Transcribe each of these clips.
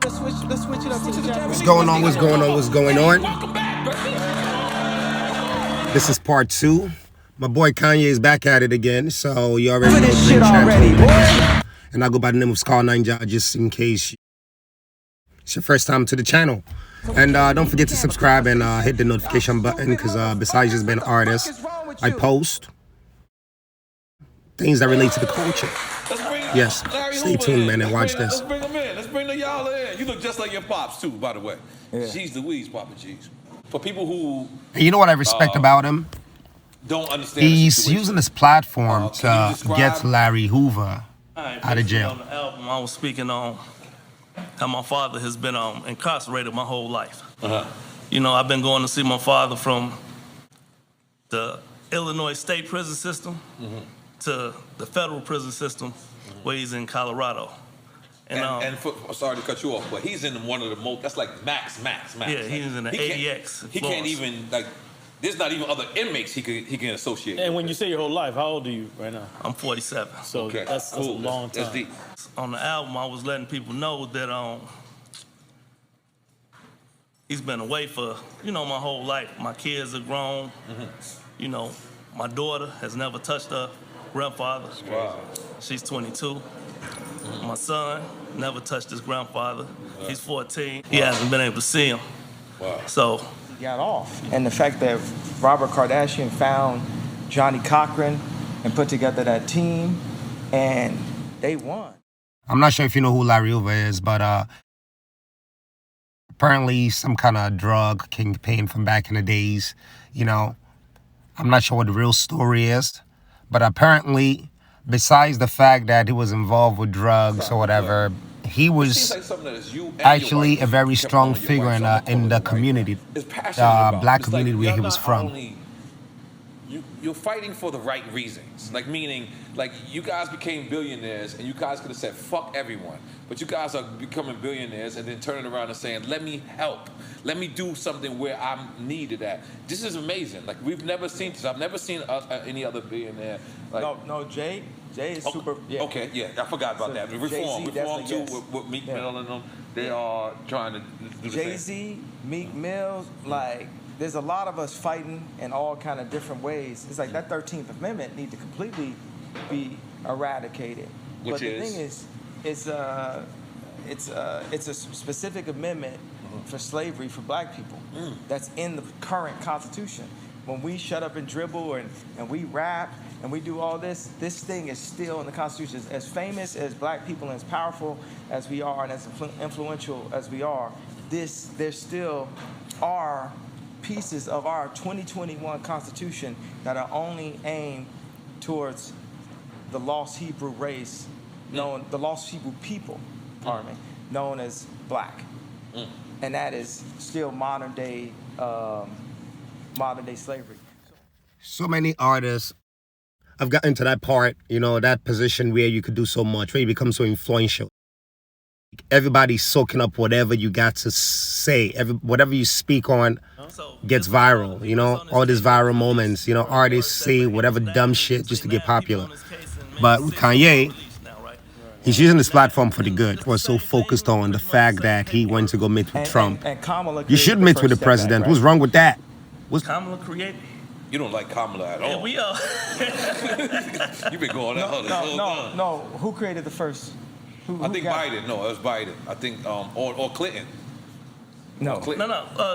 Let's switch it up to the Japanese. What's going on? This is part 2. My boy Kanye is back at it again, so you already know this shit already, boy. And I go by the name of Skull Ninja, just in case it's your first time to the channel. And don't forget to subscribe and hit the notification button, because besides just being an artist, I post things that relate to the culture. Yes, stay tuned, man, and watch this. Let's bring them in. Let's bring the y'all in. You look just like your pops, too, by the way. Yeah. She's Louise, Papa G's. For people who And you know what I respect about him? don't understand, He's using this platform to get Larry Hoover Right, out of jail. On the album, I was speaking on how my father has been incarcerated my whole life. You know, I've been going to see my father from the Illinois state prison system to the federal prison system, where he's in Colorado. Sorry to cut you off, but he's in one of the most. That's like max. Yeah, he's in the ADX. He can't even like. There's not even other inmates he can associate. And when you say your whole life, how old are you right now? I'm 47. So Okay, that's a long time. That's deep. On the album, I was letting people know that he's been away for, you know, my whole life. My kids are grown. You know, my daughter has never touched her grandfather. Wow. She's 22. My son never touched his grandfather. He's 14. He hasn't been able to see him. Wow. So Got off. And the fact that Robert Kardashian found Johnny Cochran and put together that team, and they won. I'm not sure if you know who Larry Hoover is, but apparently some kind of drug kingpin from back in the days. You know, I'm not sure what the real story is, but apparently, besides the fact that he was involved with drugs or whatever, he was actually a very strong figure in the community, black community where he was from. You're fighting for the right reasons. Like, meaning, like, you guys became billionaires and you guys could have said, fuck everyone. But you guys are becoming billionaires and then turning around and saying, let me help. Let me do something where I'm needed at. This is amazing. Like, we've never seen this. I've never seen any other billionaire. Like, No, Jay is super. Yeah. Okay, yeah, I forgot about that. Reform too, yes. with Meek Mill and them. They are trying to do the same. Jay-Z, Meek Mill, like, there's a lot of us fighting in all kind of different ways. It's like that 13th Amendment need to completely be eradicated. Which but the is? thing is, it's a specific amendment for slavery for black people that's in the current Constitution. When we shut up and dribble and we rap and we do all this thing is still in the Constitution. As famous as black people and as powerful as we are and as influential as we are, there still are pieces of our 2021 Constitution that are only aimed towards the lost Hebrew race, the lost Hebrew people, known as black. And that is still modern day slavery. So many artists have gotten to that part, you know, that position where you could do so much, where you become so influential. Everybody's soaking up whatever you got to say. Whatever you speak on gets viral, you know, all these viral moments. You know, artists say whatever dumb shit just to get popular. But with Kanye, he's using this platform for the good. Was so focused on the fact that he went to go meet with Trump. And Kamala, You should meet with the president. What's wrong with that? Kamala created. You don't like Kamala at all. Yeah, we are. You've been going that No. Who created the first? I think Biden. No, it was Biden. I think, or Clinton. No. Trump. I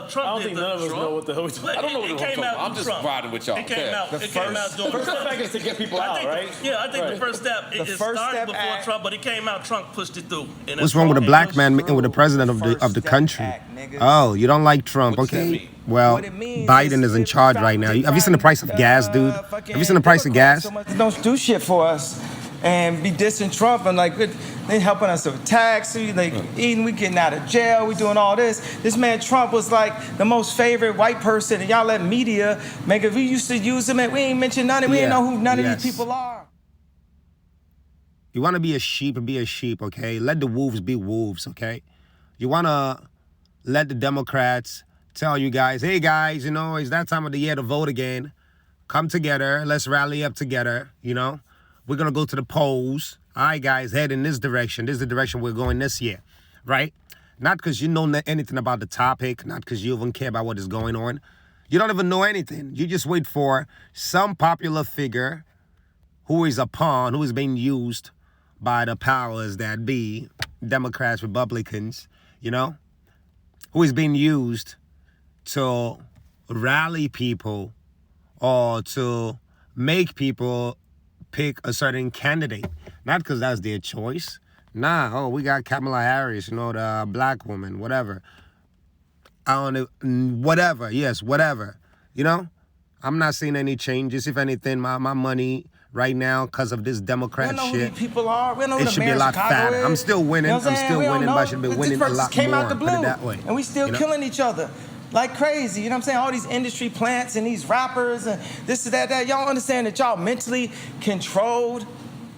don't think none of us know what the hell we're talking I don't know what it I'm came talking out about. I'm just riding with y'all. It came out during First Trump. step is to get people out, right? I think the first step, it first started step before act- Trump, but it came out, Trump pushed it through. And What's wrong with a black man meeting with the president of the country? Oh, you don't like Trump, What's that okay? mean? Well, What it means Biden is in if charge stop right now. Have you seen the price of gas, dude? Have you seen the price of gas? Don't do shit for us and be dissing Trump and like they helping us with taxes, like eating, we getting out of jail, we doing all this. This man Trump was like the most favorite white person, and y'all let media make it. We used to use him, and we ain't mention none of. We ain't know who none of these people are. You want to be a sheep and be a sheep, okay? Let the wolves be wolves, okay? You want to let the Democrats tell you guys, hey guys, you know, it's that time of the year to vote again. Come together, let's rally up together, you know? We're going to go to the polls. All right, guys, head in this direction. This is the direction we're going this year, right? Not because you know anything about the topic, not because you even care about what is going on. You don't even know anything. You just wait for some popular figure who is a pawn, who is being used by the powers that be, Democrats, Republicans, you know, who is being used to rally people or to make people pick a certain candidate. Not because that's their choice. Nah, oh, we got Kamala Harris, you know, the black woman, whatever. I don't know, whatever, yes, whatever. You know, I'm not seeing any changes. If anything, my money right now, because of this Democrat we don't know shit, who these people are. We don't know who it the should be mayor a of lot Chicago fatter. is. I'm still winning. You know what I'm still We don't winning, but I know. should be This winning a person lot came more. out the blue, Put it that way. and we still You know? killing each other like crazy. You know what I'm saying? All these industry plants and these rappers and this and that. Y'all understand that y'all mentally controlled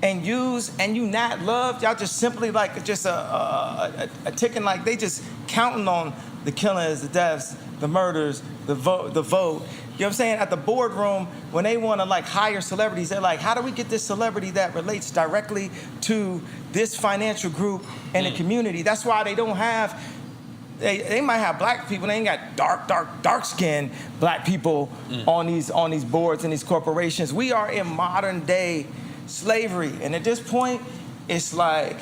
and used, and you not loved. Y'all just simply like just a ticking, like they just counting on the killings, the deaths, the murders, the vote. You know what I'm saying? At the boardroom, when they want to like hire celebrities, they're like, how do we get this celebrity that relates directly to this financial group and the community? That's why they don't have, they might have black people, they ain't got dark skinned black people on these boards and these corporations. We are in modern day slavery. And at this point, it's like,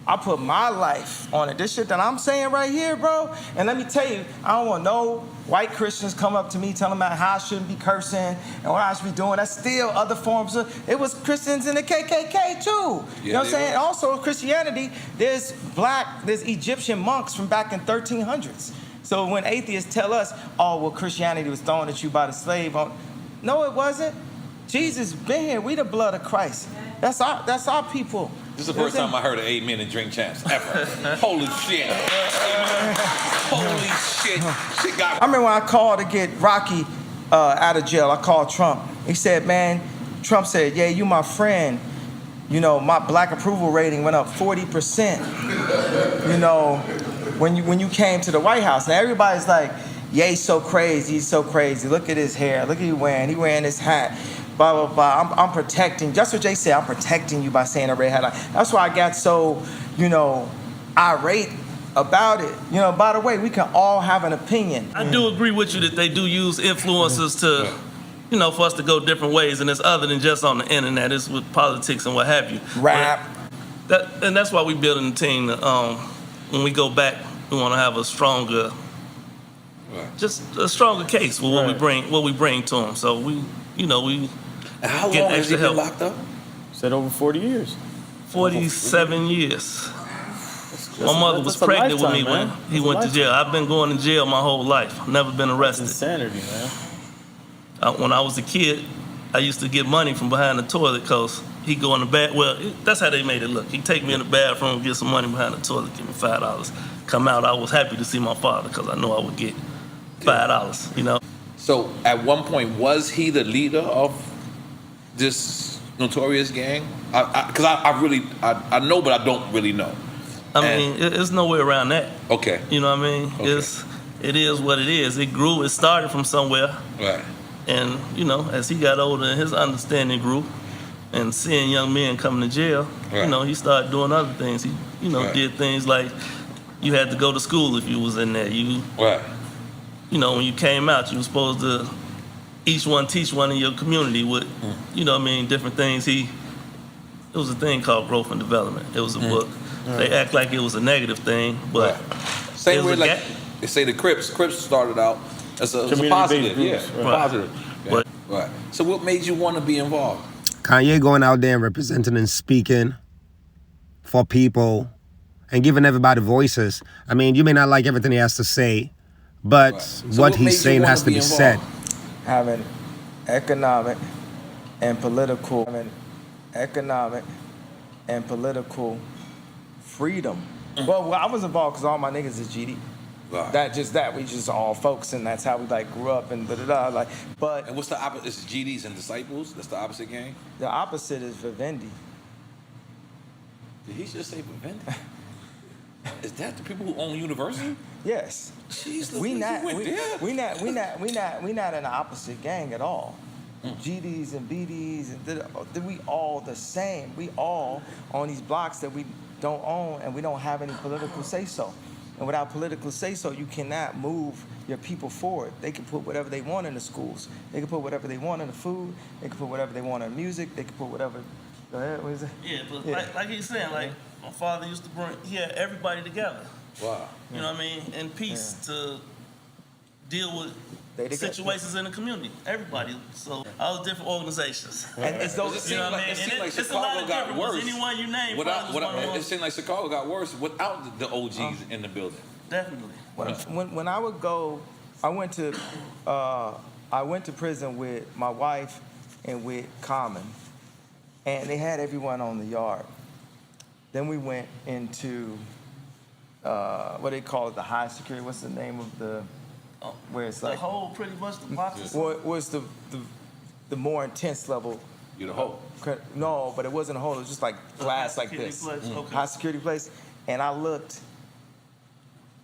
I put my life on it. This shit that I'm saying right here, bro. And let me tell you, I don't want no white Christians come up to me telling me how I shouldn't be cursing and what I should be doing. That's still other forms of, it was Christians in the KKK too. Yeah, you know what I'm saying? Also Christianity, there's Egyptian monks from back in 1300s. So when atheists tell us, oh, well, Christianity was thrown at you by the slave, no, it wasn't. Jesus been here. We the blood of Christ. That's our people. This is the first time I heard of amen and drink champs ever. Holy shit. Holy shit. Shit got me. I remember when I called to get Rocky out of jail. I called Trump. He said, man, Trump said, yeah, you my friend. You know, my black approval rating went up 40%. You know, when you came to the White House. And everybody's like, yeah, he's so crazy. He's so crazy. Look at his hair. Look at he wearing his hat. Blah, blah, blah. I'm protecting. That's what Jay said. I'm protecting you by saying a red hat. That's why I got so, you know, irate about it. You know, by the way, we can all have an opinion. I do agree with you that they do use influencers to, you know, for us to go different ways. And it's other than just on the internet. It's with politics and what have you. Rap. And that's why we building the team. When we go back, we want to have a stronger, just a stronger case with what we bring to them. So we. And how long has he been locked up? Said over 40 years. 47 years. My mother was pregnant with me when he went to jail. I've been going to jail my whole life. Never been arrested. That's insanity, man. When I was a kid, I used to get money from behind the toilet because he'd go in the bath. Well, that's how they made it look. He'd take me in the bathroom, get some money behind the toilet, give me $5. Come out, I was happy to see my father because I know I would get $5, you know. So at one point, was he the leader of this notorious gang? Because I know, but I don't really know. I mean, it's no way around that. Okay. You know what I mean? Okay. It is what it is. It grew. It started from somewhere. Right. And, you know, as he got older and his understanding grew and seeing young men coming to jail, you know, he started doing other things. He, did things like you had to go to school if you was in there. You know, when you came out, you were supposed to each one teach one in your community with, you know what I mean, different things. It was a thing called growth and development. It was a book. They act like it was a negative thing, but same way like they say the Crips started out as a positive, positive. Yeah. Right. So what made you want to be involved? Kanye going out there and representing and speaking for people and giving everybody voices. I mean, you may not like everything he has to say, but what he's saying has to be said. Having economic and political freedom. Well, I was involved because all my niggas is GD. Right. We just all folks, and that's how we like grew up and like. But and what's the opposite? It's GDs and disciples. That's the opposite gang. The opposite is Vivendi. Did he just say Vivendi? Is that the people who own University? Yes. Jeez, we not in the opposite gang at all. GDs and BDs and we all the same. We all on these blocks that we don't own and we don't have any political say so. And without political say-so, you cannot move your people forward. They can put whatever they want in the schools. They can put whatever they want in the food. They can put whatever they want in music. They can put whatever. Go ahead, what is it? Yeah, but like he's saying, like my father used to bring, he had everybody together. Wow. You know what I mean? In peace to deal with situations in the community. Everybody. So all the different organizations. And it's those. It seems like Chicago got worse. Anyone you name. It seemed like Chicago got worse without the OGs in the building. Definitely. When I would go, I went to prison with my wife and with Common, and they had everyone on the yard. Then we went into what they call it, the high security. What's the name of the where it's like the whole pretty much the boxes. Was the more intense level? You the hole? No, but it wasn't a hole. It was just like glass like this. Okay. High security place, and I looked.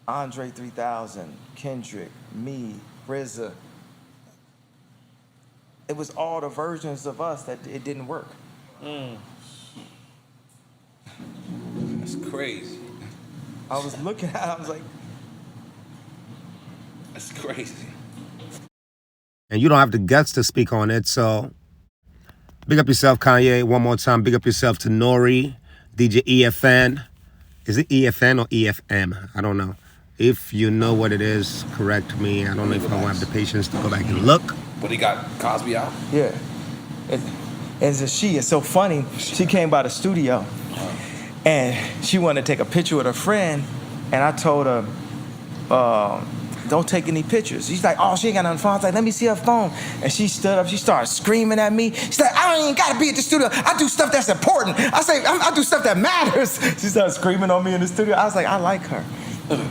Andre 3000, Kendrick, me, RZA. It was all the versions of us that it didn't work. That's crazy. I was looking at it, I was like, that's crazy. And you don't have the guts to speak on it, so big up yourself, Kanye, one more time. Big up yourself to Nori, DJ EFN. Is it EFN or EFM? I don't know. If you know what it is, correct me. I don't know if I won't have the patience to go back and look. But he got Cosby out? Yeah. It's so funny. She came by the studio, and she wanted to take a picture with her friend, and I told her, don't take any pictures. She's like, oh, she ain't got nothing phone. I was like, let me see her phone. And she stood up, she started screaming at me. She's like, I don't even gotta be at the studio. I do stuff that's important. I say, I do stuff that matters. She started screaming on me in the studio. I was like, I like her. Like,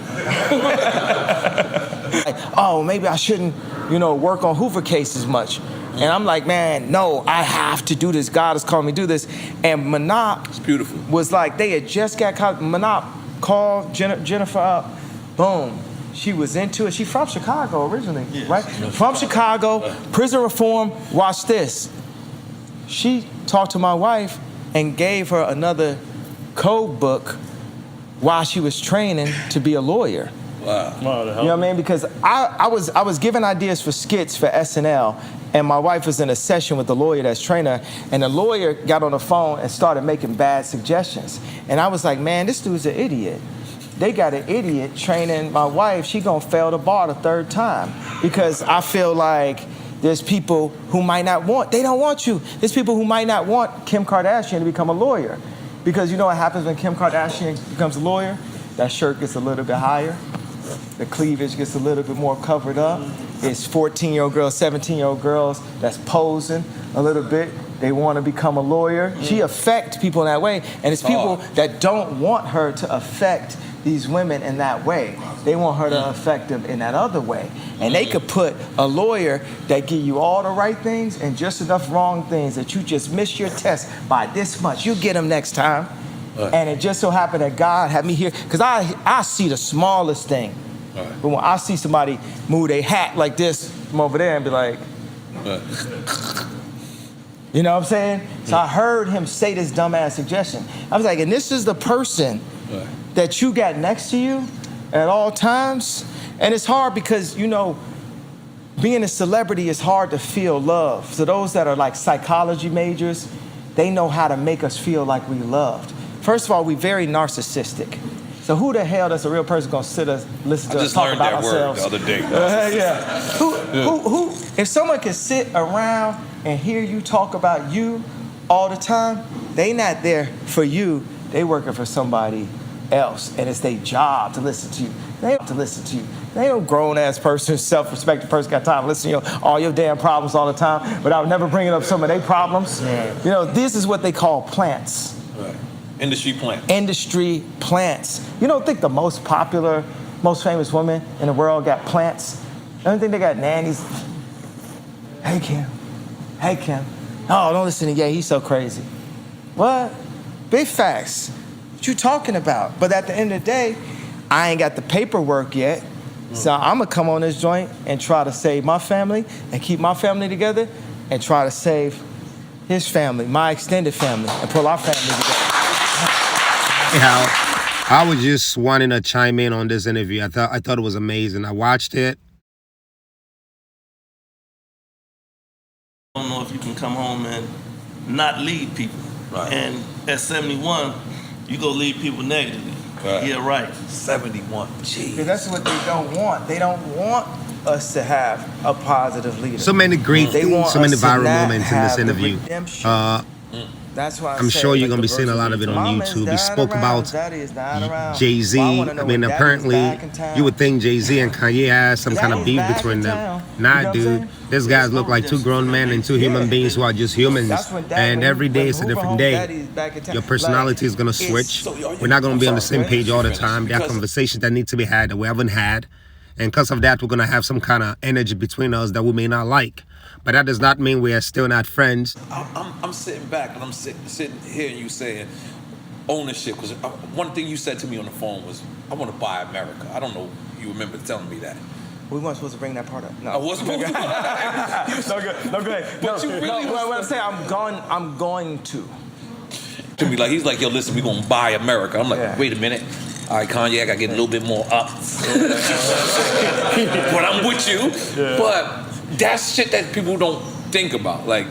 oh, maybe I shouldn't, work on Hoover cases much. And I'm like, man, no, I have to do this. God has called me to do this. And Manop it's beautiful. Was like, they had just got caught. Manop called Jennifer up. Boom. She was into it. She's from Chicago originally, right? From Chicago, prison reform. Watch this. She talked to my wife and gave her another code book while she was training to be a lawyer. Wow. You know what I mean? Because I was giving ideas for skits for SNL, and my wife was in a session with the lawyer that's training her, and the lawyer got on the phone and started making bad suggestions. And I was like, man, this dude's an idiot. They got an idiot training my wife. She gonna fail the bar the third time. Because I feel like there's people who might not want, they don't want you. There's people who might not want Kim Kardashian to become a lawyer. Because you know what happens when Kim Kardashian becomes a lawyer? That shirt gets a little bit higher. The cleavage gets a little bit more covered up. It's 14-year-old girls, 17-year-old girls that's posing a little bit. They want to become a lawyer. She affects people in that way. And it's people that don't want her to affect these women in that way. They want her to affect them in that other way. And they could put a lawyer that give you all the right things and just enough wrong things that you just miss your test by this much. You get them next time. And it just so happened that God had me here, because I see the smallest thing. But when I see somebody move their hat like this from over there and be like, you know what I'm saying? So I heard him say this dumbass suggestion. I was like, and this is the person that you got next to you at all times. And it's hard because, being a celebrity is hard to feel love. So those that are like psychology majors, they know how to make us feel like we loved. First of all, we're very narcissistic. So who the hell does a real person gonna sit us, listen to us talk about ourselves? I just learned that word the other day. Yeah. Who? If someone can sit around and hear you talk about you all the time, they not there for you. They working for somebody else, and it's their job to listen to you. They have to listen to you. They ain't no grown-ass person, self-respecting person got time to listen to all your damn problems all the time without never bringing up some of their problems. Right. This is what they call plants. Right. Industry plants. Industry plants. You don't think the most popular, most famous women in the world got plants? You don't think they got nannies? Hey, Kim. Hey, Kim. Oh, don't listen to Ye. He's so crazy. What? Big facts. What you talking about? But at the end of the day, I ain't got the paperwork yet. So I'm going to come on this joint and try to save my family and keep my family together and try to save his family, my extended family, and pull our family together. I was just wanting to chime in on this interview. I thought it was amazing. I watched it. I don't know if you can come home and not lead people. Right. And at 71, you go lead people negatively. Right. Yeah, right. 71. Jeez. Because that's what they don't want. They don't want us to have a positive leader. So many great, They want so many us to viral not moments in this have the interview. redemption. That's why I'm sure you're gonna be seeing a lot of it on YouTube. He spoke about Jay-Z. I mean, apparently, you would think Jay-Z and Kanye has some kind of beef between them. Nah, dude. These guys look like two grown men and two human beings who are just humans. And every day is a different day. Your personality is gonna switch. We're not gonna be on the same page all the time. There are conversations that need to be had that we haven't had. And because of that, we're gonna have some kind of energy between us that we may not like. But that does not mean we are still not friends. I'm sitting back and I'm sitting hearing you saying ownership. Because one thing you said to me on the phone was, I want to buy America. I don't know if you remember telling me that. We weren't supposed to bring that part up. No. I wasn't supposed to. No, go ahead. But you really was. What I'm saying, I'm going to. To me, like, he's like, yo, listen, we're going to buy America. I'm like, wait a minute. All right, Kanye, I got to get a little bit more up. But I'm with you. Yeah. But that's shit that people don't think about. Like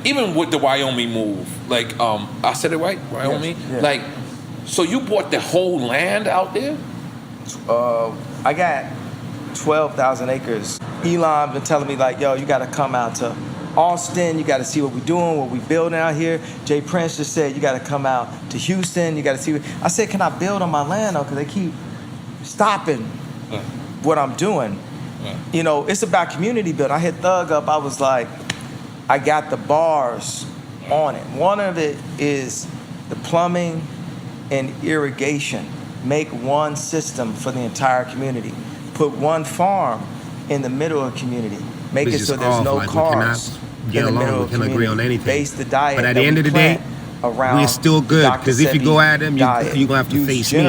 even with the Wyoming move, like, I said it right? Wyoming? Yeah. Like, so you bought the whole land out there? I got 12,000 acres. Elon been telling me, like, yo, you got to come out to Austin. You got to see what we're doing, what we're building out here. Jay Prince just said, you got to come out to Houston. You got to see what... I said, can I build on my land, though? Because they keep stopping what I'm doing. You know, it's about community building. I hit Thug up. I was like, I got the bars on it. One of it is the plumbing and irrigation. Make one system for the entire community. Put one farm in the middle of the community. Make it so there's no cars in the middle of the community. Agree on anything. Base the diet. But at the end of the day, we're still good, because if you go at them, you're going to have to face me.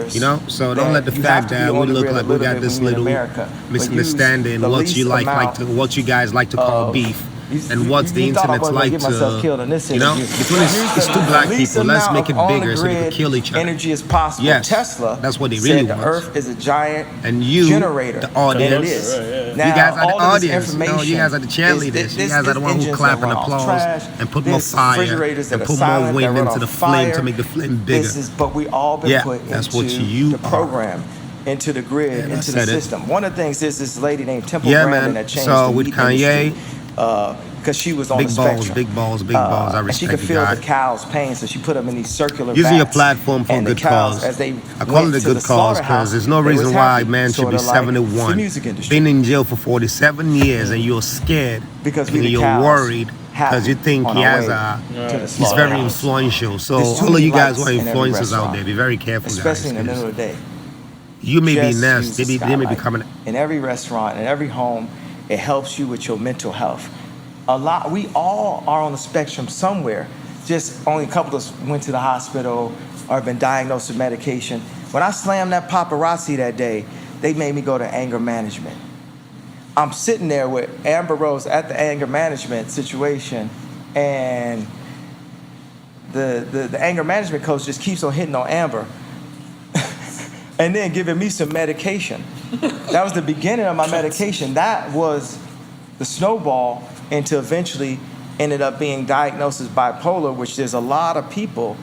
You know? So don't let the fact that we look like we got this little misunderstanding what you guys like to call beef. And what's the internet's like to, you know, between it's two black people, let's make it bigger so they can kill each other. Energy as possible. Yes, Tesla that's what they really want. The Earth is a giant and you, generator. The audience, it is. Now, you guys are the audience. No, you guys are the cheerleaders. You guys are the ones who clap and applause and put more fire and put more wind into the flame to make the flame bigger. But we all been put into the program, into the grid, into the system. One of the things is this lady named Temple Grandin that changed the with Kanye. Because she was on the spectrum. Big balls. I respect and she could feel the cows' pain, so she put them in these circular using vats. your platform for a good cause. I call it a good cause because there's no reason why a man should be 71, been in jail for 47 years, and you're scared because you're worried because you think he has he's very influential. So all of you guys who are influencers out there, be very careful, especially guys. in the middle of the day. You may be nasty. They may be coming in every restaurant, in every home. It helps you with your mental health. We all are on the spectrum somewhere. Just only a couple of us went to the hospital or have been diagnosed with medication. When I slammed that paparazzi that day, they made me go to anger management. I'm sitting there with Amber Rose at the anger management situation, and the anger management coach just keeps on hitting on Amber and then giving me some medication. That was the beginning of my medication. That was the snowball into eventually ended up being diagnosed as bipolar, which there's a lot of people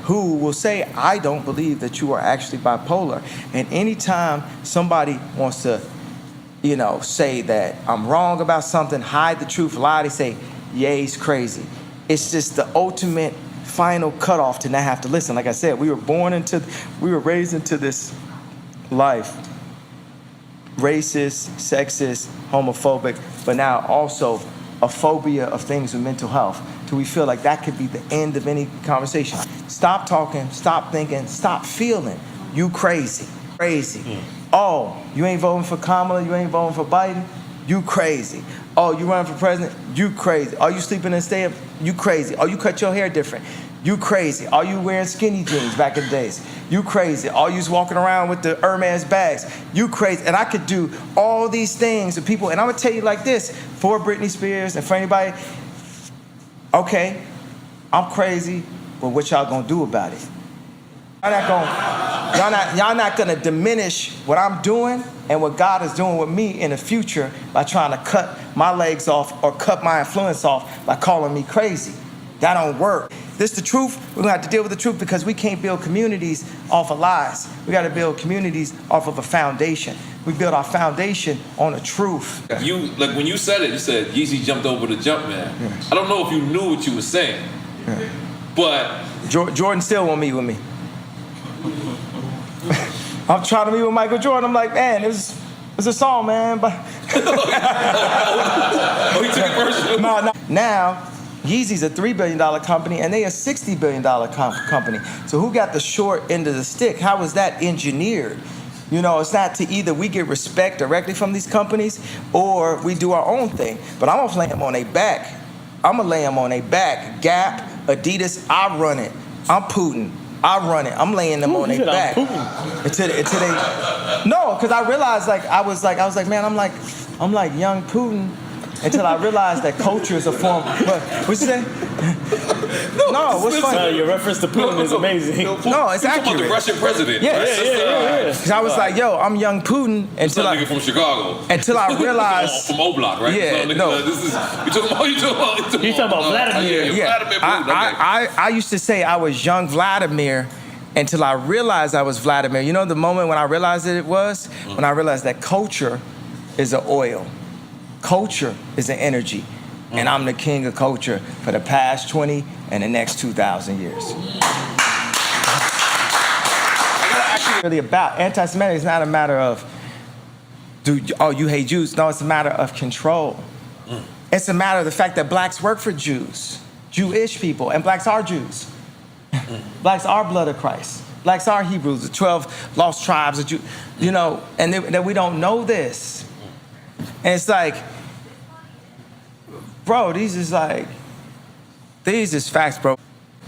who will say, I don't believe that you are actually bipolar. And anytime somebody wants to, say that I'm wrong about something, hide the truth, lie, they say, yeah, he's crazy. It's just the ultimate final cutoff to not have to listen. Like I said, we were raised into this life, racist, sexist, homophobic, but now also a phobia of things with mental health. Do we feel like that could be the end of any conversation? Stop talking, stop thinking, stop feeling. You crazy. Oh, you ain't voting for Kamala, you ain't voting for Biden? You crazy. Oh, you running for president? You crazy. Are you sleeping in stay up? You crazy. Oh, you cut your hair different? You crazy. Are you wearing skinny jeans back in the days? You crazy. Are you walking around with the Hermes bags? You crazy. And I could do all these things to people. And I'm going to tell you like this, for Britney Spears and for anybody, okay, I'm crazy, but what y'all going to do about it? Y'all not gonna diminish what I'm doing and what God is doing with me in the future by trying to cut my legs off or cut my influence off by calling me crazy. That don't work. This the truth. We're gonna have to deal with the truth because we can't build communities off of lies. We gotta build communities off of a foundation. We build our foundation on the truth. You, like when you said it, you said Yeezy jumped over the jump man. Yes. I don't know if you knew what you were saying, but Jordan still won't meet with me. I'm trying to meet with Michael Jordan. I'm like, man, it's a song, man. But oh, he took it personal. No. Now, Yeezy's a $3 billion company, and they a $60 billion company. So who got the short end of the stick? How was that engineered? You know, it's not to either we get respect directly from these companies or we do our own thing. But I'm gonna lay them on their back. I'm gonna lay them on their back. Gap, Adidas, I run it. I'm Putin. I run it. I'm laying them on their back. Until they. No, because I realized I was like, man, I'm like young Putin. Until I realized that culture is a form. What you say? No, what's funny? No, your reference to Putin is amazing. No, it's accurate. About the Russian president. Yeah, right? Yeah. Because I was like, yo, I'm young Putin until nigga from Chicago. Until I realized from O Block, right? Yeah, so, no. This is you talking about Vladimir. Yeah. Vladimir Putin. I used to say I was young Vladimir until I realized I was Vladimir. You know the moment when I realized that it was? When I realized that culture is an oil. Culture is an energy. And I'm the king of culture for the past 20 and the next 2,000 years. Really about anti-Semitic is not a matter of, you hate Jews. No, it's a matter of control. It's a matter of the fact that blacks work for Jews, Jewish people, and blacks are Jews. Blacks are blood of Christ. Blacks are Hebrews, the 12 lost tribes of Jews, you know, and that we don't know this. And it's like, bro, these is facts, bro.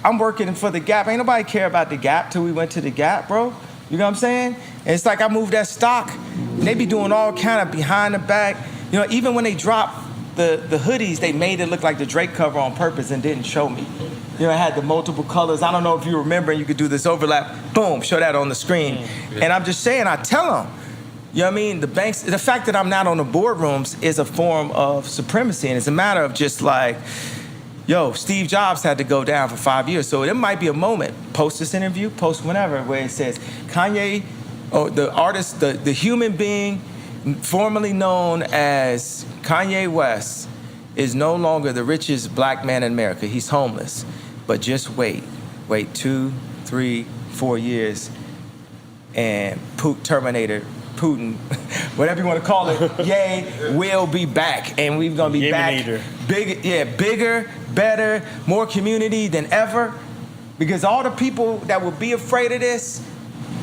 I'm working for the Gap. Ain't nobody care about the Gap till we went to the Gap, bro. You know what I'm saying? And it's like I moved that stock. And they be doing all kind of behind the back. You know, even when they dropped the hoodies, they made it look like the Drake cover on purpose and didn't show me. You know, it had the multiple colors. I don't know if you remember, and you could do this overlap. Boom, show that on the screen. And I'm just saying, I tell them, you know what I mean? The banks, the fact that I'm not on the boardrooms is a form of supremacy. And it's a matter of just like, yo, Steve Jobs had to go down for 5 years. So there might be a moment, post this interview, post whenever, where it says, Kanye, or the artist, the human being formerly known as Kanye West is no longer the richest black man in America. He's homeless. But just wait 2, 3, 4 years, and Terminator, Putin, whatever you want to call it, will be back, and we're gonna be back, bigger, better, more community than ever, because all the people that will be afraid of this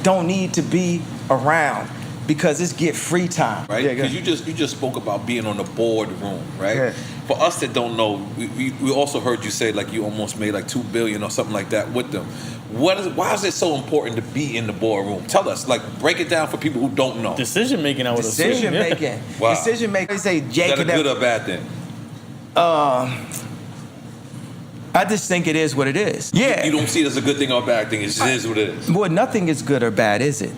don't need to be around, because it's get free time. Right? Because you just spoke about being on the boardroom, right? Yeah. For us that don't know, we also heard you say like you almost made like $2 billion or something like that with them. Why is it so important to be in the boardroom? Tell us, like, break it down for people who don't know. Decision making, I would assume. Decision making. Wow. Decision making. They say Jake. Is that a good or bad thing? I just think it is what it is. Yeah. You don't see it as a good thing or a bad thing. It just is what it is. Well, nothing is good or bad, is it?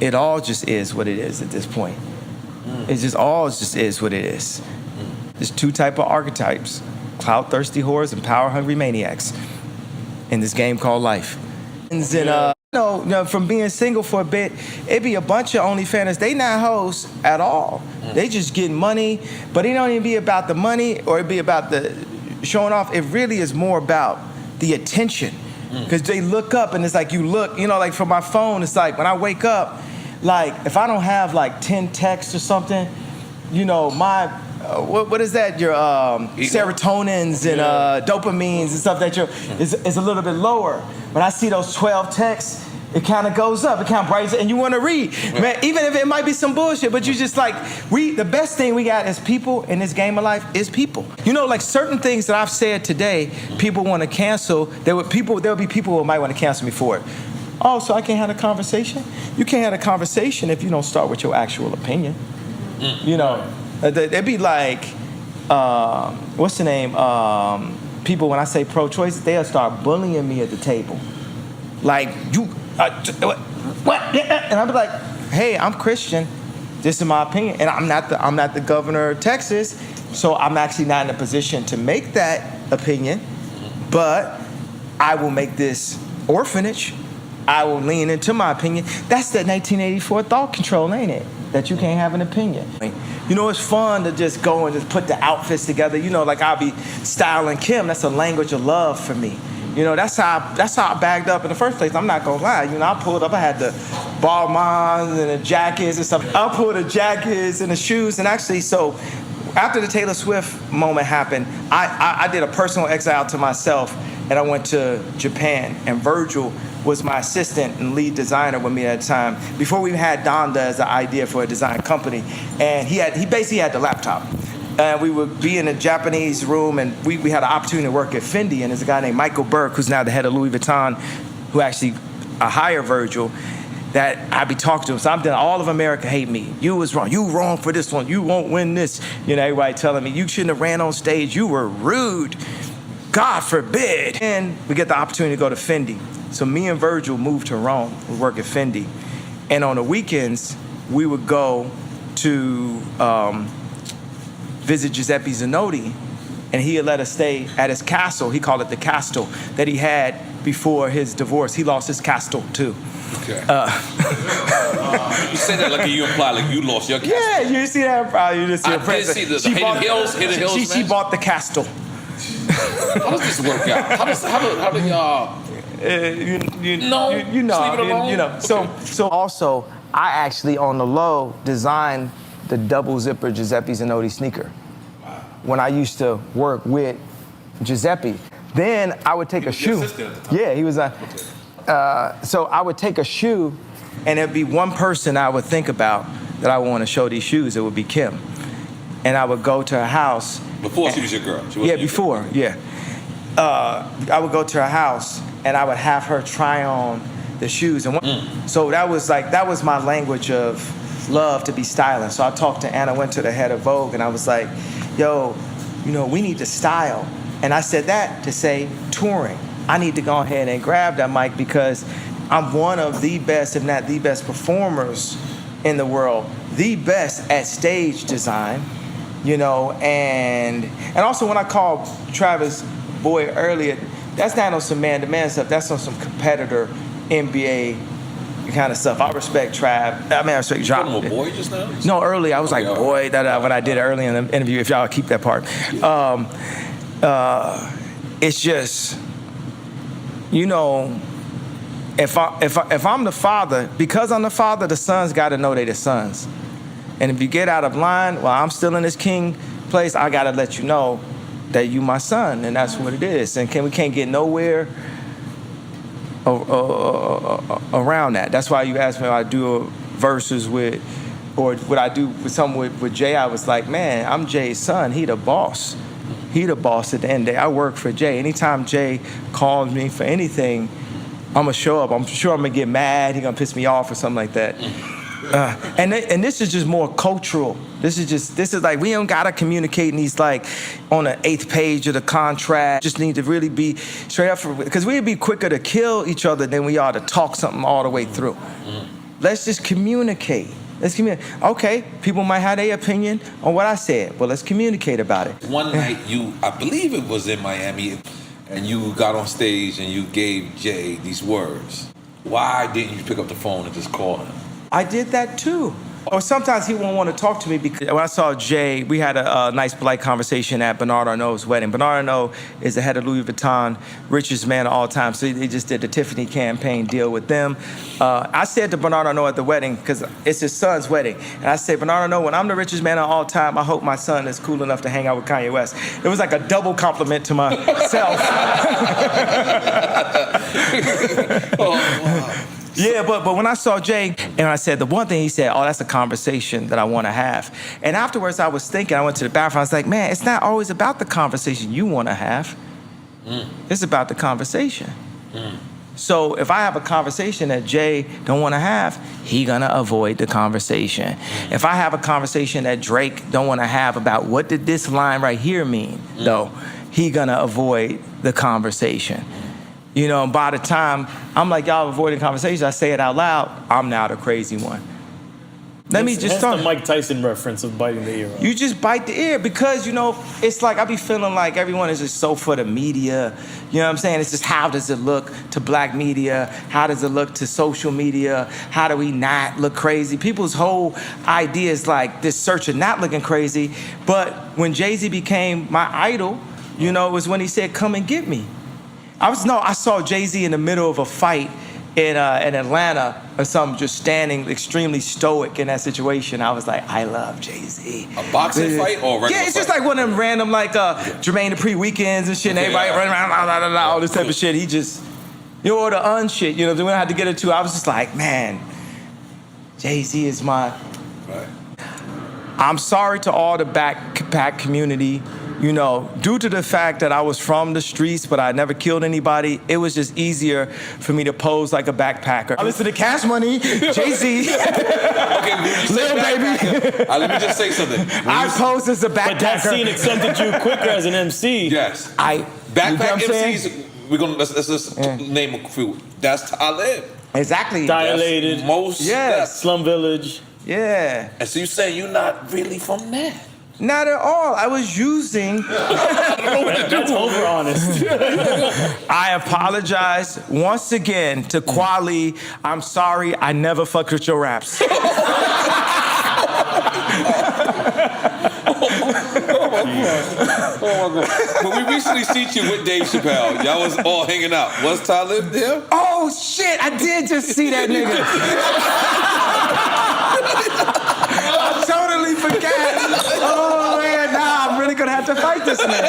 It all just is what it is at this point. It just all just is what it is. There's two type of archetypes: clout-thirsty whores and power-hungry maniacs in this game called life. And from being single for a bit, it be a bunch of OnlyFans. They not hoes at all. They just getting money, but it don't even be about the money or it be about the showing off. It really is more about the attention. Because they look up and it's like you look, you know, like from my phone, it's like when I wake up, like if I don't have like 10 texts or something, you know, my what is that? Your serotonins and dopamines and stuff that is a little bit lower. When I see those 12 texts, it kind of goes up. It kind of brightens, and you want to read, man. Even if it might be some bullshit, but you just like the best thing we got as people in this game of life is people. You know, like certain things that I've said today, people want to cancel. There will be people who might want to cancel me for it. Oh, so I can't have a conversation? You can't have a conversation if you don't start with your actual opinion. You know. It'd be like, what's the name? People, when I say pro-choice, they'll start bullying me at the table. Like, What? And I'd be like, hey, I'm Christian. This is my opinion, and I'm not the governor of Texas, so I'm actually not in a position to make that opinion. But I will make this orphanage. I will lean into my opinion. That's that 1984 thought control, ain't it? That you can't have an opinion. You know, it's fun to just go and just put the outfits together. You know, like I'll be styling Kim. That's a language of love for me. You know, that's how I bagged up in the first place. I'm not gonna lie. You know, I pulled up. I had the Balmains and the jackets and stuff. I pulled the jackets and the shoes. And actually, so after the Taylor Swift moment happened, I did a personal exile to myself, and I went to Japan. And Virgil was my assistant and lead designer with me at the time. Before we had Donda as the idea for a design company, and he basically had the laptop. We would be in a Japanese room, and we had an opportunity to work at Fendi, and there's a guy named Michael Burke, who's now the head of Louis Vuitton, who actually hired Virgil, that I'd be talking to him. So I'm done. All of America hate me. You was wrong. You wrong for this one. You won't win this. You know, everybody telling me, you shouldn't have ran on stage. You were rude. God forbid. And we get the opportunity to go to Fendi. So me and Virgil moved to Rome. We work at Fendi. And on the weekends, we would go to visit Giuseppe Zanotti, and he had let us stay at his castle. He called it the castle that he had before his divorce. He lost his castle too. Okay. You say that like you imply like you lost your castle. Yeah, you see that? Probably you just see I a did see the Hidden Hills. She bought the castle. How does this work out? How do y'all? You know. Okay. So also, I actually on the low designed the double zipper Giuseppe Zanotti sneaker. Wow. When I used to work with Giuseppe, then I would take a shoe. Yeah, he was a. Okay. So I would take a shoe, and it'd be one person I would think about that I want to show these shoes. It would be Kim, and I would go to her house. Before she was your girl. Yeah, before. Yeah. I would go to her house, and I would have her try on the shoes, and so that was my language of love, to be styling. So I talked to Anna Wintour, the head of Vogue, and I was like, yo, you know, we need to style. And I said that to say touring. I need to go ahead and grab that mic because I'm one of the best, if not the best performers in the world, the best at stage design, you know, and also when I called Travis Boyd earlier, that's not on some man-to-man stuff, that's on some competitor NBA kind of stuff. I respect Trav. I respect John. You called him a boy just now? No, early. I was like, boy, when I did it early in the interview, if y'all keep that part. It's just, you know, if I'm the father, because I'm the father, the sons got to know they the sons. And if you get out of line, while I'm still in this king place, I got to let you know that you my son, and that's what it is. And we can't get nowhere around that. That's why you asked me if I do verses with, or what I do with something with Jay. I was like, man, I'm Jay's son. He the boss. He the boss at the end of the day. I work for Jay. Anytime Jay calls me for anything, I'm gonna show up. I'm sure I'm gonna get mad. He gonna piss me off or something like that. And this is just more cultural. This is like, we don't gotta communicate in these like on the 8th page of the contract. Just need to really be straight up, because we'd be quicker to kill each other than we are to talk something all the way through. Let's just communicate. Let's communicate. Okay, people might have their opinion on what I said. Well, let's communicate about it. One night I believe it was in Miami, and you got on stage and you gave Jay these words. Why didn't you pick up the phone and just call him? I did that too. Or sometimes he won't want to talk to me because when I saw Jay, we had a nice polite conversation at Bernard Arnault's wedding. Bernard Arnault is the head of Louis Vuitton, richest man of all time. So they just did the Tiffany campaign deal with them. I said to Bernard Arnault at the wedding, because it's his son's wedding, and I said, Bernard Arnault, when I'm the richest man of all time, I hope my son is cool enough to hang out with Kanye West. It was like a double compliment to myself. Oh, wow. Yeah, but when I saw Jay, and I said, the one thing he said, oh, that's a conversation that I want to have. And afterwards, I was thinking, I went to the bathroom, I was like, man, it's not always about the conversation you want to have. It's about the conversation. So if I have a conversation that Jay don't want to have, he gonna avoid the conversation. If I have a conversation that Drake don't want to have about what did this line right here mean, though, he gonna avoid the conversation. You know, and by the time I'm like, y'all avoiding conversation, I say it out loud, I'm now the crazy one. Let me just start. That's the Mike Tyson reference of biting the ear off. You just bite the ear because, you know, it's like I be feeling like everyone is just so for the media. You know what I'm saying? It's just how does it look to black media? How does it look to social media? How do we not look crazy? People's whole idea is like this search of not looking crazy. But when Jay-Z became my idol, you know, it was when he said, come and get me. I saw Jay-Z in the middle of a fight in Atlanta or something, just standing extremely stoic in that situation. I was like, I love Jay-Z. A boxing fight or a regular Yeah, it's just fight? like one of them random like Jermaine Dupri weekends and shit, and everybody running around, all this type of shit. He just, you know, or the shit, you know, we don't have to get into. I was just like, man, Jay-Z is my. Right. I'm sorry to all the backpack community. You know, due to the fact that I was from the streets, but I never killed anybody, it was just easier for me to pose like a backpacker. I listen to Cash Money, Jay-Z, Lil Baby. Let me just say something. I pose as a backpacker. But that scene accepted you quicker as an MC. Yes. Backpack MCs, we're gonna let's just name a few. That's Talib. Exactly. Dilated. That's most. Yes. Slum Village. Yeah. And so you saying you're not really from there? Not at all. I was using. That's over honest. I apologize once again to Kweli. I'm sorry. I never fucked with your raps. Oh my God. But we recently seen you with Dave Chappelle. Y'all was all hanging out. Was Talib there? Oh shit! I did just see that nigga. I totally forgot. Oh man, nah, I'm really gonna have to fight this man.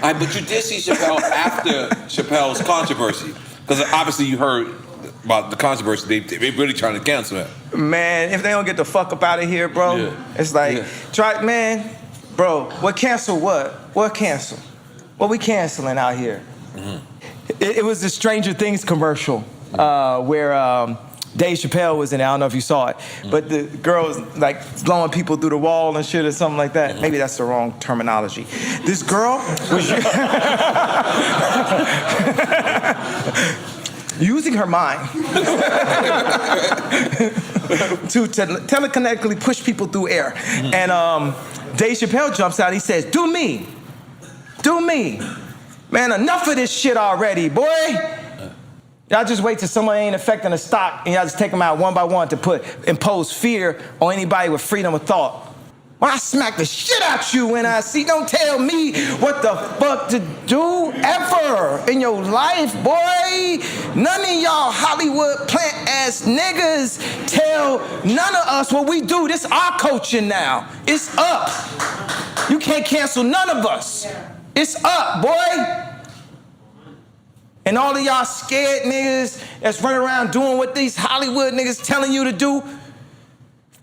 But you did see Chappelle after Chappelle's controversy, because obviously you heard about the controversy. They really trying to cancel him. Man, if they don't get the fuck up out of here, bro, it's like man, bro. What cancel? What cancel? What we canceling out here? Mm-hmm. It was the Stranger Things commercial where. Dave Chappelle was in it. I don't know if you saw it, but the girl was like blowing people through the wall and shit or something like that. Maybe that's the wrong terminology. This girl was using her mind to telekinetically push people through air. And Dave Chappelle jumps out. He says, "Do me. Man, enough of this shit already, boy. Y'all just wait till someone ain't affecting the stock and y'all just take them out one by one to impose fear on anybody with freedom of thought. Well, I smack the shit out you when I see. Don't tell me what the fuck to do ever in your life, boy. None of y'all Hollywood plant-ass niggas tell none of us what we do. This our culture now. It's up. You can't cancel none of us. It's up, boy. And all of y'all scared niggas that's running around doing what these Hollywood niggas telling you to do,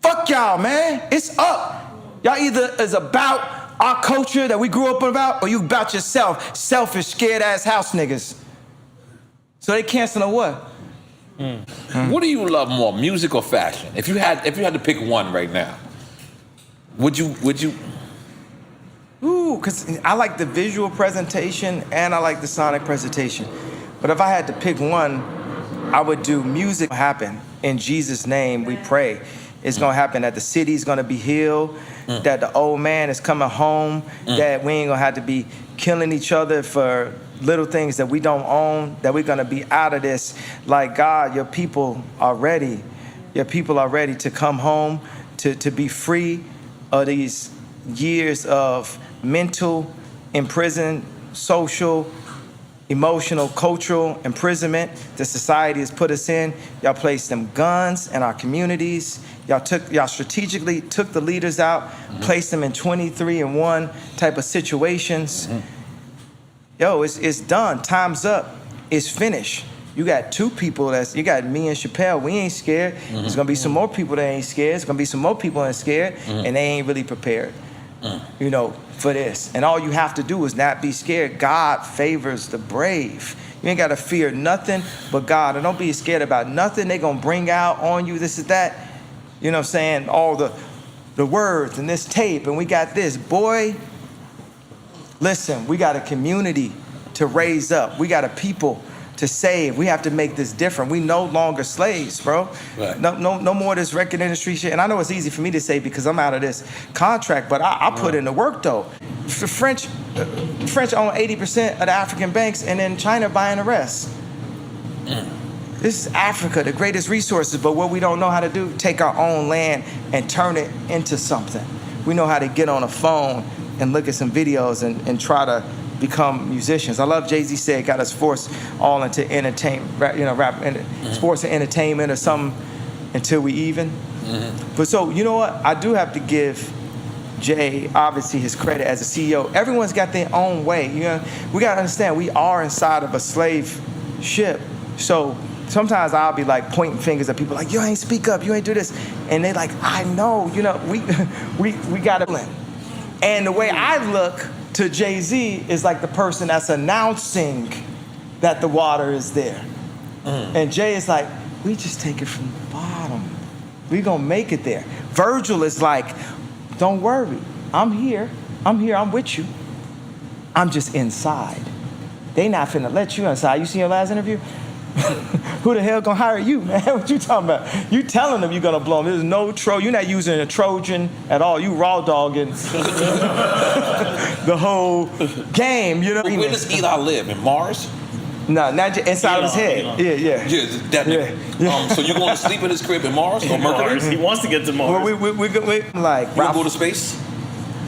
fuck y'all, man. It's up. Y'all either is about our culture that we grew up about, or you about yourself, selfish, scared-ass house niggas. So they canceling what? What do you love more, music or fashion? If you had to pick one right now, would you? Ooh, because I like the visual presentation and I like the sonic presentation. But if I had to pick one, I would do music happen. In Jesus' name, we pray. It's going to happen that the city's going to be healed, that the old man is coming home, that we ain't going to have to be killing each other for little things that we don't own, that we're going to be out of this. Like, God, your people are ready. Your people are ready to come home, to be free of these years of mental imprisonment, social, emotional, cultural imprisonment that society has put us in. Y'all placed them guns in our communities. Y'all strategically took the leaders out, placed them in 23-and-1 type of situations. Yo, it's done. Time's up. It's finished. You got two people you got me and Chappelle. We ain't scared. There's gonna be some more people that ain't scared. There's gonna be some more people that ain't scared, and they ain't really prepared. You know, for this. And all you have to do is not be scared. God favors the brave. You ain't got to fear nothing but God. And don't be scared about nothing they going to bring out on you, this is that. You know what I'm saying? All the words and this tape and we got this. Boy, listen, we got a community to raise up. We got a people to save. We have to make this different. We no longer slaves, bro. Right. No more of this record industry shit. And I know it's easy for me to say because I'm out of this contract, but I put in the work though. The French own 80% of the African banks, and then China buying the rest. This is Africa, the greatest resources, but what we don't know how to do, take our own land and turn it into something. We know how to get on a phone and look at some videos and try to become musicians. I love Jay-Z said, got us forced all into rap, sports and entertainment or something until we even. But so, you know what? I do have to give Jay, obviously, his credit as a CEO. Everyone's got their own way. You know, we gotta understand we are inside of a slave ship. So sometimes I'll be like pointing fingers at people like, you ain't speak up, you ain't do this. And they like, I know, you know, we gotta blend. And the way I look to Jay-Z is like the person that's announcing that the water is there. And Jay is like, we just take it from the bottom. We gonna make it there. Virgil is like, don't worry, I'm here, I'm with you. I'm just inside. They not finna let you inside. You see your last interview? Who the hell gonna hire you, man? What you talking about? You telling them you're gonna blow them. There's no you're not using a Trojan at all. You raw dogging the whole game, you know? Where does Eli live? In Mars? No, not inside of his head. Yeah. Yeah, that nigga. Yeah. So you're going to sleep in his crib in Mars or Mercury? He wants to get to Mars. Well, we like. You going to go to space?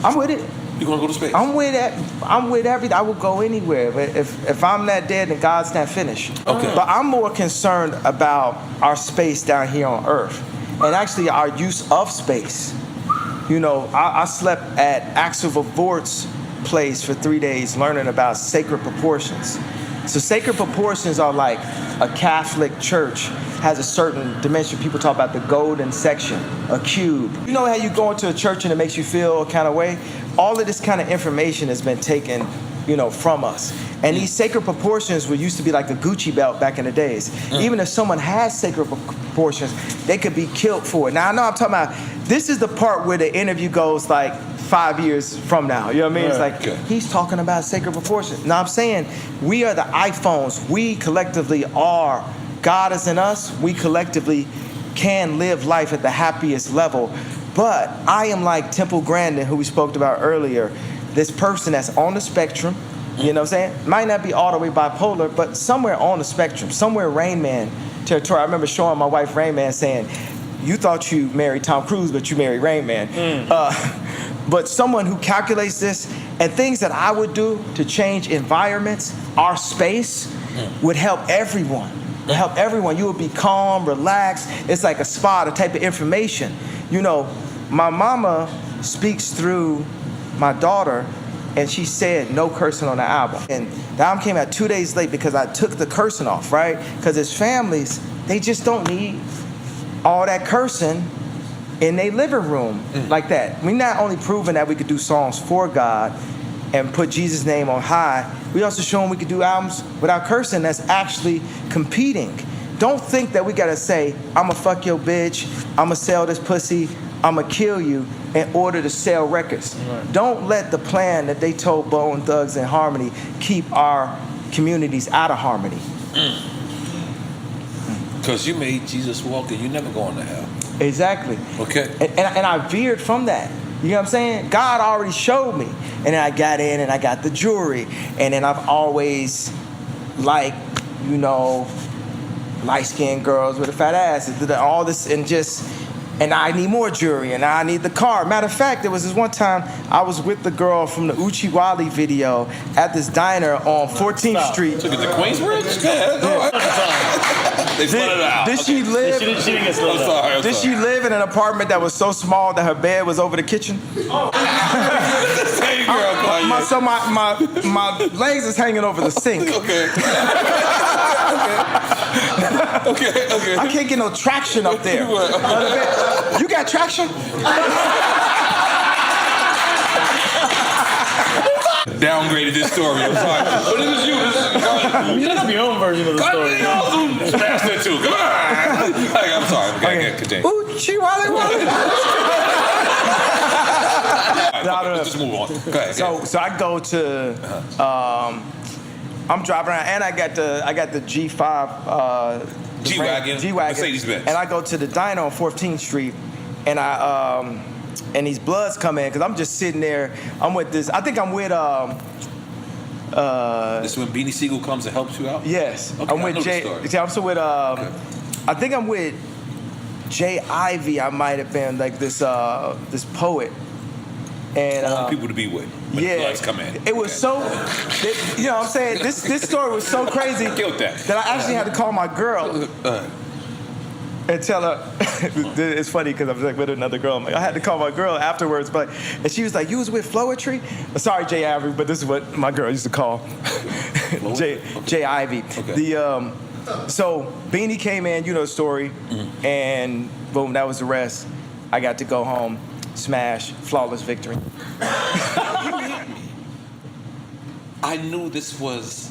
I'm with it. You going to go to space? I'm with everything. I will go anywhere. But if I'm not dead, then God's not finished. Okay. But I'm more concerned about our space down here on Earth, and actually our use of space. You know, I slept at Axel Vort's place for 3 days learning about sacred proportions. So sacred proportions are like a Catholic church has a certain dimension. People talk about the golden section, a cube. You know how you go into a church and it makes you feel a kind of way? All of this kind of information has been taken, you know, from us. And these sacred proportions used to be like a Gucci belt back in the days. Even if someone has sacred proportions, they could be killed for it. Now, I know I'm talking about, this is the part where the interview goes like 5 years from now. You know what I mean? It's like, he's talking about sacred proportions. Now, I'm saying we are the iPhones. We collectively are. God is in us. We collectively can live life at the happiest level. But I am like Temple Grandin, who we spoke about earlier, this person that's on the spectrum. You know what I'm saying? Might not be all the way bipolar, but somewhere on the spectrum, somewhere Rain Man territory. I remember showing my wife Rain Man saying, you thought you married Tom Cruise, but you married Rain Man. But someone who calculates this and things that I would do to change environments, our space, would help everyone. Would help everyone. You would be calm, relaxed. It's like a spa, the type of information. You know, my mama speaks through my daughter, and she said no cursing on the album. And the album came out 2 days late because I took the cursing off, right? Because as families, they just don't need all that cursing in their living room like that. We not only proving that we could do songs for God and put Jesus' name on high, we also showing we could do albums without cursing that's actually competing. Don't think that we gotta say, I'ma fuck your bitch, I'ma sell this pussy, I'ma kill you in order to sell records. Right. Don't let the plan that they told Bone Thugs and Harmony keep our communities out of harmony. Because you made Jesus walk and you never going to hell. Exactly. Okay. And I veered from that. You know what I'm saying? God already showed me. And then I got in and I got the jewelry. And then I've always liked, you know, light-skinned girls with a fat ass. All this and I need more jewelry and I need the car. Matter of fact, there was this one time I was with the girl from the Uchi Wally video at this diner on 14th Street. Took it to Queensbridge? They split it out. Did she live? She didn't get split out. Did she live in an apartment that was so small that her bed was over the kitchen? Oh. Same girl, Kanye. So my legs is hanging over the sink. Okay. Okay. I can't get no traction up there. You got traction? Downgraded this story. I'm sorry. But it was you. You have your own version of the story. Smash that too. Come on. I'm sorry. Okay. Continue. Oochie Wally Wally. Let's just move on. Go ahead. So I go to I'm driving around, and I got the G5, G-Wagon, Mercedes-Benz. and I go to the diner on 14th Street, and and these bloods come in because I'm just sitting there. I'm with this. I think I'm with This is when Beanie Siegel comes and helps you out? Yes. Okay, I'm with Jay. I'm also with I think I'm with Jay Ivy. I might have been like this poet. And people to be with. When the bloods come in. It was so, you know what I'm saying? This story was so crazy that I actually had to call my girl and tell her. It's funny because I was like with another girl. I had to call my girl afterwards, and she was like, "You was with Flowetry?" Sorry, Jay Ivy, but this is what my girl used to call Jay Ivy. Okay. So Beanie came in, you know the story, and boom, that was the rest. I got to go home, smash, flawless victory. I knew this was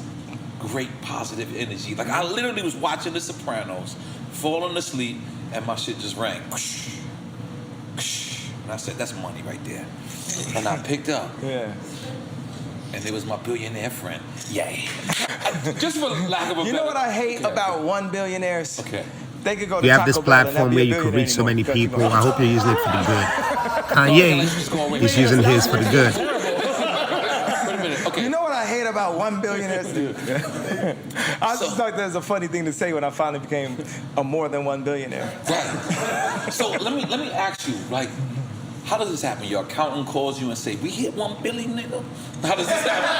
great positive energy. Like I literally was watching The Sopranos, falling asleep, and my shit just rang. And I said, "That's money right there." And I picked up. Yeah. And it was my billionaire friend. Yay. Just for lack of a You know what I hate about $1 billionaires? Okay. They could go to You have Taco this Bell platform and where not be you a could reach so many billionaire people. I hope you're using it for the good. Kanye is using his for the good. Wait a minute. Okay. You know what I hate about $1 billionaire? I just thought that was a funny thing to say when I finally became a more than $1 billionaire. Right. So let me ask you, like, how does this happen? Your accountant calls you and say, "We hit 1 billion, nigga." How does this happen?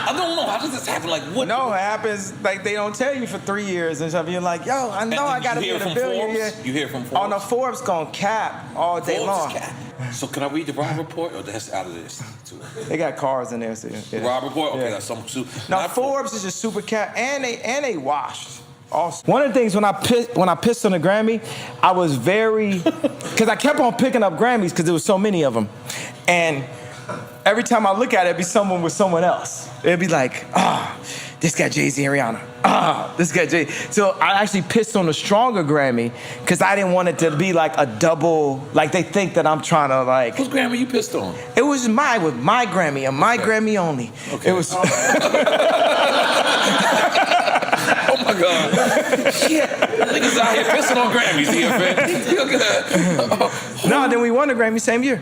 I don't know. How does this happen? Like what? No, it happens like they don't tell you for 3 years and stuff. You're like, "Yo, I know I gotta be in a billion." You hear from Forbes? Oh no, Forbes gonna cap all day long. Cap. So can I read the Rob Report, or that's out of this too? They got cars in there, so yeah. The Rob Report. Okay, Yeah. that's some. Now Forbes is just super cap, and they washed. Also. One of the things when I pissed on the Grammy, I was very, because I kept on picking up Grammys because there was so many of them, and every time I look at it, it'd be someone with someone else. It'd be like, this got Jay-Z and Rihanna. This got Jay. So I actually pissed on the stronger Grammy because I didn't want it to be like a double, like they think that I'm trying to like. Whose Grammy you pissed on? It was my Grammy and my Grammy only. Okay. It was. Oh my God. Shit. Niggas out here pissing on Grammys here, man. No, then we won the Grammy same year.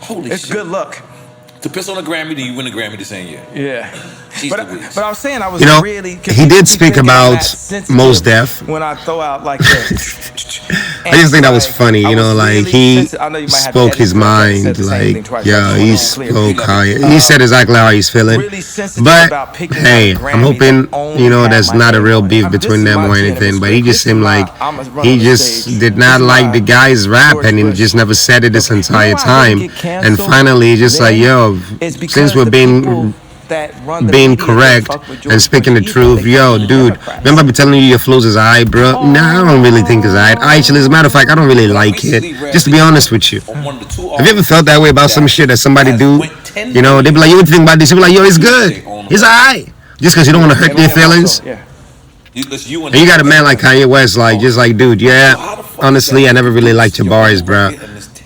Holy It's shit. good luck. To piss on a Grammy, then you win a Grammy the same year. Yeah. Jeez But Louise. I was saying I was You know, really. he did speak about Mos Def. When I throw out like this. I just think that was funny, you know, like he spoke his mind, like, yeah, he spoke how he said exactly how he's feeling. But hey, I'm hoping, you know, there's not a real beef between them or anything. But he just seemed like he just did not like the guy's rap, and he just never said it this entire time. And finally, just like, yo, since we're being correct and speaking the truth, yo, dude, remember I be telling you your flows is alright, bro? Nah, I don't really think it's alright. Actually, as a matter of fact, I don't really like it. Just to be honest with you. Have you ever felt that way about some shit that somebody do? You know, they be like, yo, what do you think about this? You be like, yo, it's good. It's alright. Just because you don't want to hurt their feelings. And you got a man like Kanye West, like, just like, dude, yeah, honestly, I never really liked your bars, bro.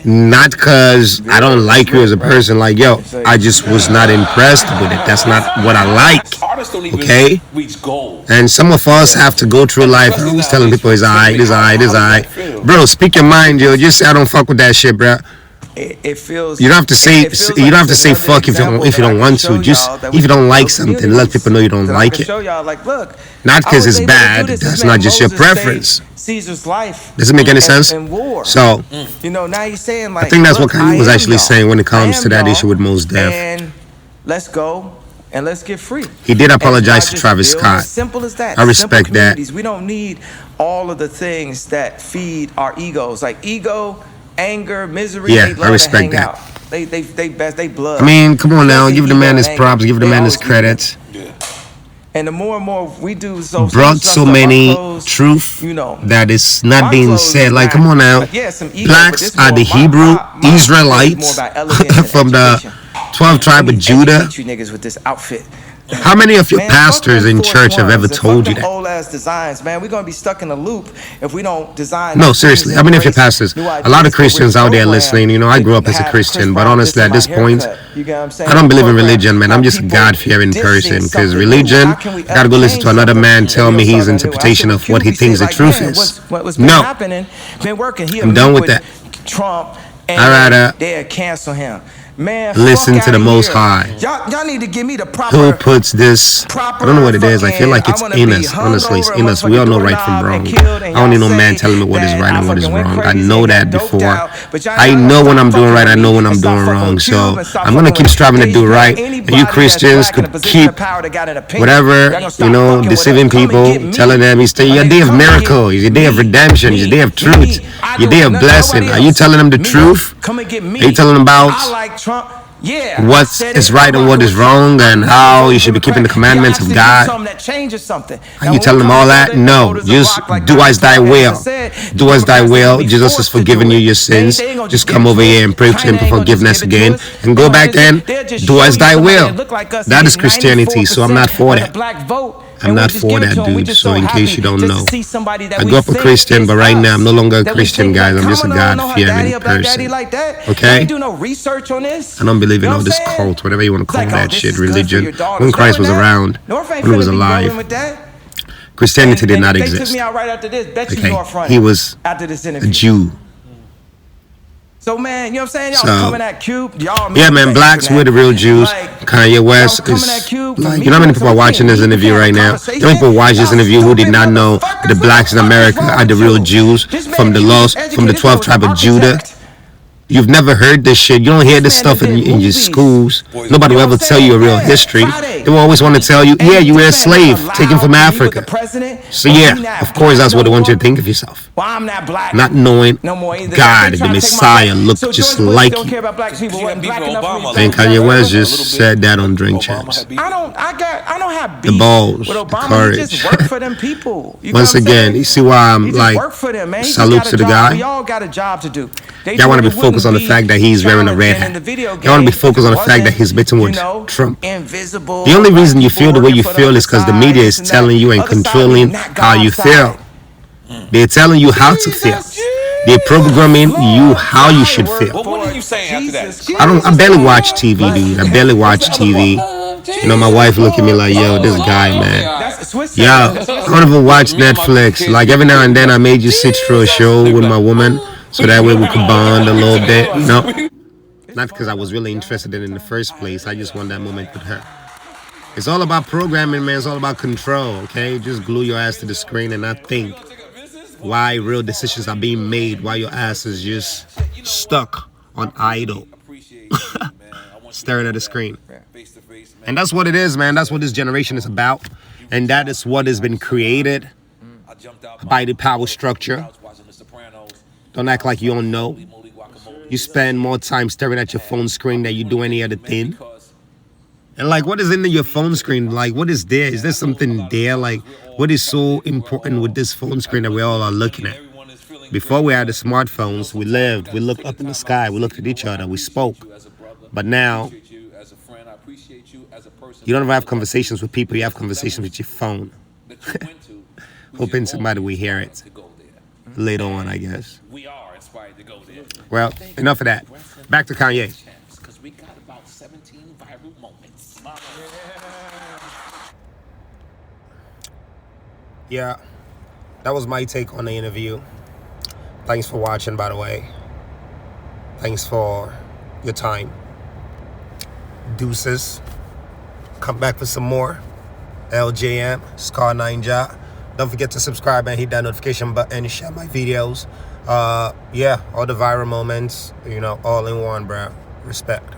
Not because I don't like you as a person, like, yo, I just was not impressed with it. That's not what I like, okay? And some of us have to go through life always telling people it's alright, it's alright, it's alright. Bro, speak your mind, yo. Just say I don't fuck with that shit, bro. It feels. You don't have to say you don't have to say fuck if you don't want to. Just if you don't like something, let people know you don't like it. Show y'all, like, look. Not because it's bad. That's not just your preference. Caesar's life. Does it make any sense? So, you know, now he's saying like. I think that's what Kanye was actually saying when it comes to that issue with Mos Def. And let's go and let's get free. He did apologize to Travis Scott. Simple as that. I respect that. We don't need all of the things that feed our egos, like ego, anger, misery. Yeah, I respect that. They blood. I mean, come on now, give the man his props, give the man his credits. And the more and more we do, so brought so many truth, you know, that is not being said. Like, come on now, blacks are the Hebrew Israelites from the 12th tribe of Judah. You niggas with this outfit. How many of your pastors in church have ever told you that? Old ass designs, man. We're gonna be stuck in a loop if we don't design. No, seriously. How many of your pastors? A lot of Christians out there listening. You know, I grew up as a Christian, but honestly, at this point, I don't believe in religion, man. I'm just a God-fearing person. Because religion, I gotta go listen to another man tell me his interpretation of what he thinks the truth is. No, I'm done with that. Trump. I'd rather they'll cancel him. Man, listen to the Most High. Y'all need to give me the proper. Who puts this? I don't know what it is. I feel like it's in us. Honestly, it's in us. We all know right from wrong. I don't need no man telling me what is right and what is wrong. I know that before. I know when I'm doing right. I know when I'm doing wrong. So I'm gonna keep striving to do right. And you Christians could keep whatever, you know, deceiving people, telling them it's your day of miracle, it's your day of redemption, it's your day of truth, your day of blessing. Are you telling them the truth? Are you telling them about what is right and what is wrong and how you should be keeping the commandments of God? Are you telling them all that? No. Just do as thy will. Do as thy will. Jesus has forgiven you your sins. Just come over here and pray to him for forgiveness again. And go back and do as thy will. That is Christianity, so I'm not for that. I'm not for that, dude. So in case you don't know, I grew up a Christian, but right now I'm no longer a Christian, guys. I'm just a God-fearing person. Okay? I don't believe in all this cult, whatever you want to call that shit, religion. When Christ was around, when he was alive, Christianity did not exist. Okay? He was a Jew. So man, you know what I'm saying? Y'all coming at Cube. Yeah, man, blacks were the real Jews. Kanye West is like, you know how many people are watching this interview right now? You know how many people watch this interview who did not know the blacks in America are the real Jews from the 12th tribe of Judah? You've never heard this shit. You don't hear this stuff in your schools. Nobody will ever tell you a real history. They will always want to tell you, yeah, you were a slave taken from Africa. So yeah, of course that's what they want you to think of yourself. Not knowing God, the Messiah, looked just like you. And Kanye West just said that on Drink Champs. I don't have beef. The balls, the courage. Just work for them people. Once again, you see why I'm like, salute to the guy. We all got a job to do. Y'all want to be focused on the fact that he's wearing a red hat. Y'all want to be focused on the fact that he's meeting with Trump. The only reason you feel the way you feel is because the media is telling you and controlling how you feel. They're telling you how to feel. They're programming you how you should feel. What are you saying after that? I barely watch TV, dude. I barely watch TV. You know, my wife look at me like, yo, this guy, man. Yo, I don't even watch Netflix. Like, every now and then I made you sit through a show with my woman so that way we could bond a little bit. No, not because I was really interested in it in the first place. I just want that moment with her. It's all about programming, man. It's all about control, okay? Just glue your ass to the screen and not think why real decisions are being made while your ass is just stuck on idle, staring at the screen. And that's what it is, man. That's what this generation is about. And that is what has been created by the power structure. Don't act like you don't know. You spend more time staring at your phone screen than you do any other thing. And like, what is in your phone screen? Like, what is there? Is there something there? Like, what is so important with this phone screen that we all are looking at? Before we had the smartphones, we lived. We looked up in the sky. We looked at each other. We spoke. But now, you don't have conversations with people. You have conversations with your phone. Hoping somebody will hear it later on, I guess. Well, enough of that. Back to Kanye. Yeah, that was my take on the interview. Thanks for watching, by the way. Thanks for your time. Deuces. Come back for some more. LJM, Scar Ninja. Don't forget to subscribe and hit that notification button and share my videos. Yeah, all the viral moments, you know, all in one, bro. Respect.